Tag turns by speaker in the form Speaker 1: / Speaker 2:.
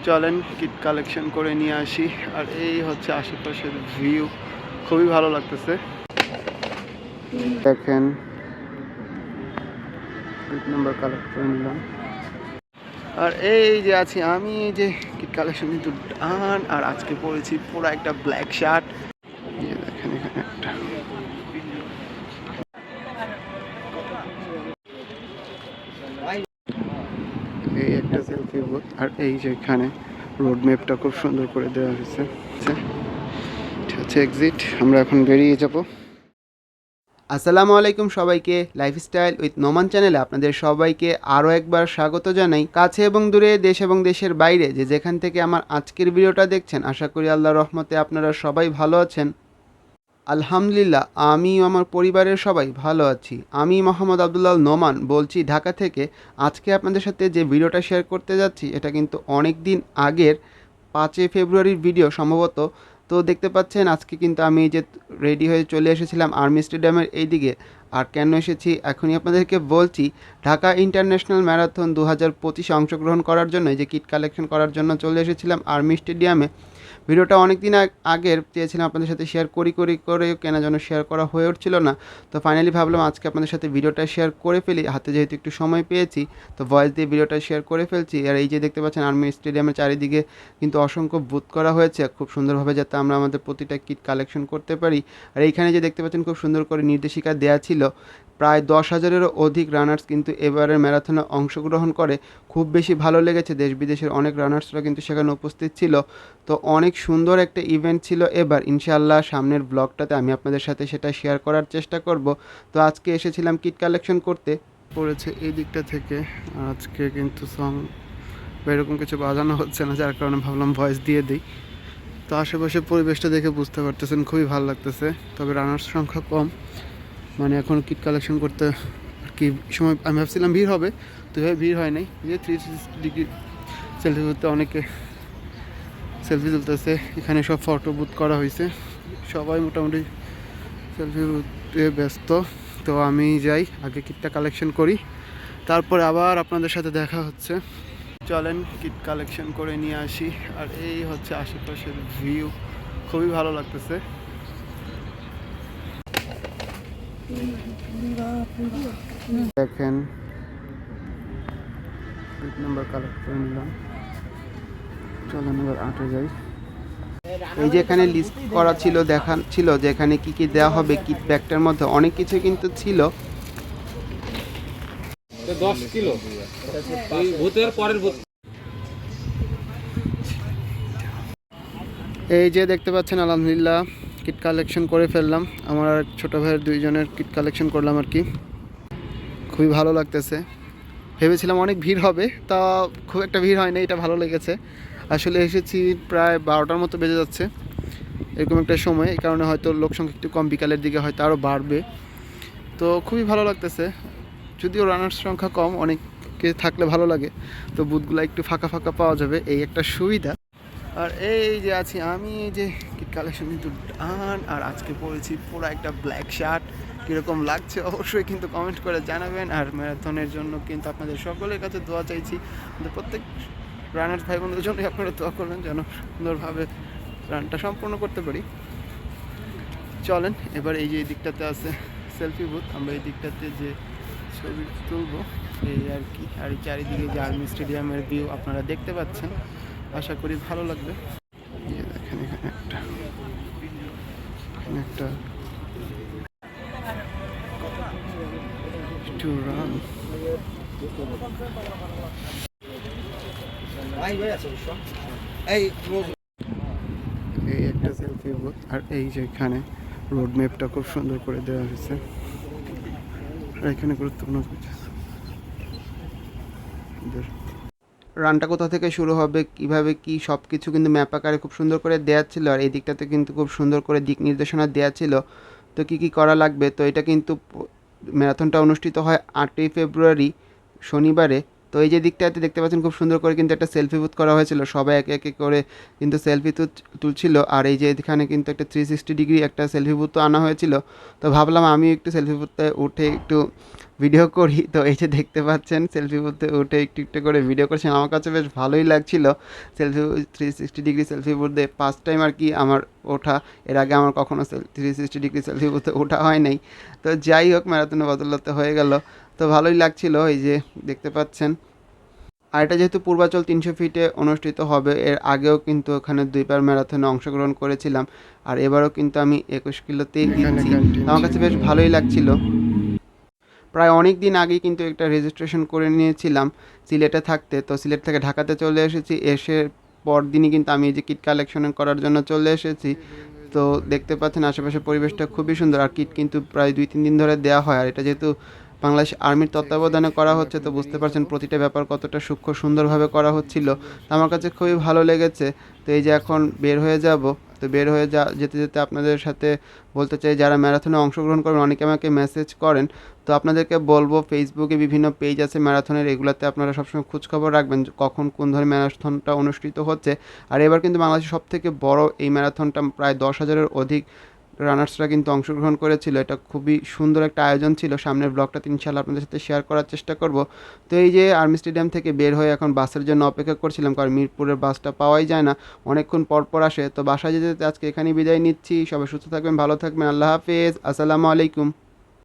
Speaker 1: চলেন kit collection করে নিয়ে আসি। আর এই হচ্ছে আশেপাশের ভিউ, খুবই ভালো লাগতেছে। দেখেন কিট নাম্বার কালেক্ট করে নিলাম। আর এই যে আছি আমি, এই যে কিট কালেকশন কিন্তু ডান। আর আজকে পরেছি পুরো একটা ব্ল্যাক শার্ট। দেখেন এখানে একটা এই একটা সেলফি বুথ। আর এই যে এখানে রোড ম্যাপটা খুব সুন্দর করে দেওয়া হয়েছে। এটা হচ্ছে এক্সিট, আমরা এখন বেরিয়ে যাব।
Speaker 2: আসসালামু আলাইকুম সবাইকে, লাইফস্টাইল উইথ নোমান চ্যানেলে আপনাদের সবাইকে আরও একবার স্বাগত জানাই। কাছে এবং দূরে, দেশ এবং দেশের বাইরে যে যেখান থেকে আমার আজকের ভিডিওটা দেখছেন, আশা করি আল্লাহর রহমতে আপনারা সবাই ভালো আছেন। আলহামদুলিল্লাহ, আমি আমার পরিবারের সবাই ভালো আছি। আমি মোহাম্মদ আবদুল্লাহ নোমান বলছি ঢাকা থেকে। আজকে আপনাদের সাথে যে ভিডিওটা শেয়ার করতে যাচ্ছি এটা কিন্তু অনেক দিন আগের 5 ফেব্রুয়ারির ভিডিও সম্ভবত। তো দেখতে পাচ্ছেন আজকে কিন্তু আমি যে রেডি হয়ে চলে এসেছিলাম আর্মি স্টেডিয়ামের এই দিকে। আর কেন এসেছি এখনই আপনাদেরকে বলছি। ঢাকা ইন্টারন্যাশনাল ম্যারাথন 2025 অংশগ্রহণ করার জন্য, এই যে কিট কালেকশন করার জন্য চলে এসেছিলাম আর্মি স্টেডিয়ামে। ভিডিওটা অনেক দিন আগের চেয়েছিলাম আপনাদের সাথে শেয়ার করে কেন যেন শেয়ার করা হয়ে উঠছিল না। তো ফাইনালি ভাবলাম আজকে আপনাদের সাথে ভিডিওটা শেয়ার করে ফেলি, হাতে যেহেতু একটু সময় পেয়েছি তো ভয়েস দিয়ে ভিডিওটা শেয়ার করে ফেলছি। আর এই যে দেখতে পাচ্ছেন আর্মি স্টেডিয়ামের চারিদিকে কিন্তু অসংখ্য বুথ করা হয়েছে খুব সুন্দরভাবে, যাতে আমরা আমাদের প্রতিটা কিট কালেকশন করতে পারি। আর এইখানে যে দেখতে পাচ্ছেন খুব সুন্দর করে নির্দেশিকা দেওয়া ছিল। প্রায় 10,000-এরও অধিক রানার্স কিন্তু এবারের ম্যারাথনে অংশগ্রহণ করে। খুব বেশি ভালো লেগেছে, দেশ বিদেশের অনেক রানার্সরা কিন্তু সেখানে উপস্থিত ছিল। তো অনেক সুন্দর একটা ইভেন্ট ছিল এবার। ইনশাআল্লাহ সামনের ব্লগটাতে আমি আপনাদের সাথে সেটা শেয়ার করার চেষ্টা করব। তো আজকে এসেছিলাম কিট কালেকশন করতে।
Speaker 1: পড়েছে এই দিকটা থেকে। আজকে কিন্তু সং বা এরকম কিছু বাজানো হচ্ছে না, যার কারণে ভাবলাম ভয়েস দিয়ে দিই। তো আশেপাশে পরিবেশটা দেখে বুঝতে পারতেছেন খুবই ভালো লাগতেছে। তবে রানার্স সংখ্যা কম, মানে এখন কিট কালেকশন করতে আর কি সময় আমি ভাবছিলাম ভিড় হবে, তো এভাবে ভিড় হয় নাই। যে 360 ডিগ্রি সেলফি তুলতে অনেকে সেলফি তুলতেছে। এখানে সব ফটো বুথ করা হয়েছে, সবাই মোটামুটি সেলফি বুথে ব্যস্ত। তো আমি যাই আগে কিটটা কালেকশন করি, তারপরে আবার আপনাদের সাথে দেখা হচ্ছে। চলেন কিট কালেকশন করে নিয়ে আসি। আর এই হচ্ছে আশেপাশের ভিউ, খুবই ভালো লাগতেছে। দেখেন কিট নাম্বার কালেক্ট করে নিলাম। চলেন এবার 8-এ যাই।
Speaker 2: এই যে এখানে লিস্ট করা ছিল, ছিল যে এখানে কী কী দেওয়া হবে কিট ব্যাগটার মধ্যে, অনেক কিছু কিন্তু ছিল।
Speaker 3: 10 কিলো এই ভূতের পরের ভূত।
Speaker 1: এই যে দেখতে পাচ্ছেন আলহামদুলিল্লাহ কিট কালেকশন করে ফেললাম। আমার আর ছোটো ভাইয়ের 2 জনের কিট কালেকশন করলাম আর কি। খুবই ভালো লাগতেছে। ভেবেছিলাম অনেক ভিড় হবে, তা খুব একটা ভিড় হয়নি, এটা ভালো লেগেছে। আসলে এসেছি প্রায় 12টার মতো বেজে যাচ্ছে এরকম একটা সময়, এই কারণে হয়তো লোক সংখ্যা একটু কম, বিকালের দিকে হয়তো আরও বাড়বে। তো খুবই ভালো লাগতেছে, যদিও রানার্স সংখ্যা কম, অনেকে থাকলে ভালো লাগে। তো বুথগুলো একটু ফাঁকা ফাঁকা পাওয়া যাবে, এই একটা সুবিধা। আর এই যে আছি আমি, এই যে কিট কালেকশন কিন্তু ডান। আর আজকে পরেছি পুরো একটা ব্ল্যাক শার্ট। কীরকম লাগছে অবশ্যই কিন্তু কমেন্ট করে জানাবেন। আর ম্যারাথনের জন্য কিন্তু আপনাদের সকলের কাছে দোয়া চাইছি, প্রত্যেক রানার্স ভাই বোনদের জন্যই আপনারা দোয়া করবেন যেন সুন্দরভাবে রানটা সম্পূর্ণ করতে পারি। চলেন এবার এই যে এই দিকটাতে আছে সেলফি বুথ, আমরা এই দিকটাতে যে ছবি তুলবো এই আর কি। আর এই চারিদিকে যে আর্মি স্টেডিয়ামের ভিউ আপনারা দেখতে পাচ্ছেন, আশা করি ভালো লাগবে। দেখেন এখানে একটা রান। এই একটা সেলফি বুথ। আর এই যে এখানে রোড ম্যাপটা খুব সুন্দর করে দেওয়া হয়েছে। আর এখানে গুরুত্বপূর্ণ
Speaker 2: রানটা কোথা থেকে শুরু হবে, কিভাবে কি সব কিছু কিন্তু ম্যাপ আকারে খুব সুন্দর করে দেওয়া ছিল। আর এই দিকটাতে কিন্তু খুব সুন্দর করে দিক নির্দেশনা দেওয়া ছিল, তো কী কী করা লাগবে। তো এটা কিন্তু ম্যারাথনটা অনুষ্ঠিত হয় 8ই ফেব্রুয়ারি শনিবারে তো এই যে দিকটাতে দেখতে পাচ্ছেন খুব সুন্দর করে কিন্তু একটা সেলফি বুথ করা হয়েছিল, সবাই একে একে করে কিন্তু সেলফি তুলছিল। আর এই যে এখানে কিন্তু একটা 360 ডিগ্রি একটা সেলফি বুথ আনা হয়েছিল। তো ভাবলাম আমি একটু সেলফি বুথে উঠে একটু ভিডিও করি। তো এই যে দেখতে পাচ্ছেন সেলফি বুথে উঠে একটু একটু করে ভিডিও করছেন, আমার কাছে বেশ ভালোই লাগছিল। সেলফি 360 ডিগ্রি সেলফি বুথে ফার্স্ট টাইম আর কি আমার ওঠা, এর আগে আমার কখনো 360 ডিগ্রি সেলফি বুথে ওঠা হয় নাই। তো যাই হোক, ম্যারাথনে বদলাতে হয়ে গেল, তো ভালোই লাগছিল। এই যে দেখতে পাচ্ছেন, আর এটা যেহেতু পূর্বাচল 300 ফিটে অনুষ্ঠিত হবে, এর আগেও কিন্তু ওখানে 2বার ম্যারাথনে অংশগ্রহণ করেছিলাম, আর এবারও কিন্তু আমি 21 কিলোতেই দিচ্ছি। তো আমার কাছে বেশ ভালোই লাগছিল। প্রায় অনেক দিন আগেই কিন্তু একটা রেজিস্ট্রেশন করে নিয়েছিলাম সিলেটে থাকতে, তো সিলেট থেকে ঢাকাতে চলে এসেছি। এসে পরদিনই কিন্তু আমি এই যে কিট কালেকশন করার জন্য চলে এসেছি। তো দেখতে পাচ্ছেন আশেপাশের পরিবেশটা খুবই সুন্দর, আর কিট কিন্তু প্রায় 2-3 দিন ধরে দেওয়া হয়। আর এটা যেহেতু বাংলাদেশ আর্মির তত্ত্বাবধানে করা হচ্ছে, তো বুঝতে পারছেন প্রতিটা ব্যাপার কতটা সূক্ষ্ম সুন্দরভাবে করা হচ্ছিল। তো আমার কাছে খুবই ভালো লেগেছে। তো এই যে এখন বের হয়ে যাব, তো বের হয়ে যেতে যেতে আপনাদের সাথে বলতে চাই, যারা ম্যারাথনে অংশগ্রহণ করেন অনেকে আমাকে মেসেজ করেন, তো আপনাদেরকে বলবো ফেসবুকে বিভিন্ন পেজ আছে ম্যারাথনের, এগুলাতে আপনারা সবসময় খোঁজখবর রাখবেন কখন কোন ধরনের ম্যারাথনটা অনুষ্ঠিত হচ্ছে। আর এবার কিন্তু বাংলাদেশের সবথেকে বড় এই ম্যারাথনটা, প্রায় 10,000-এর অধিক রানার্সরা কিন্তু অংশগ্রহণ করেছিল। এটা খুবই সুন্দর একটা আয়োজন ছিল। সামনের ব্লগটাতে ইনশাআল্লাহ আপনাদের সাথে শেয়ার করার চেষ্টা করব। তো এই যে আর্মি স্টেডিয়াম থেকে বের হয়ে এখন বাসের জন্য অপেক্ষা করছিলাম, কারণ মিরপুরের বাসটা পাওয়াই যায় না, অনেকক্ষণ পর পর আসে। তো বাসায় যেতে যেতে আজকে এখানেই বিদায় নিচ্ছি। সবাই সুস্থ থাকবেন, ভালো থাকবেন, আল্লাহ হাফেজ, আসসালামু আলাইকুম।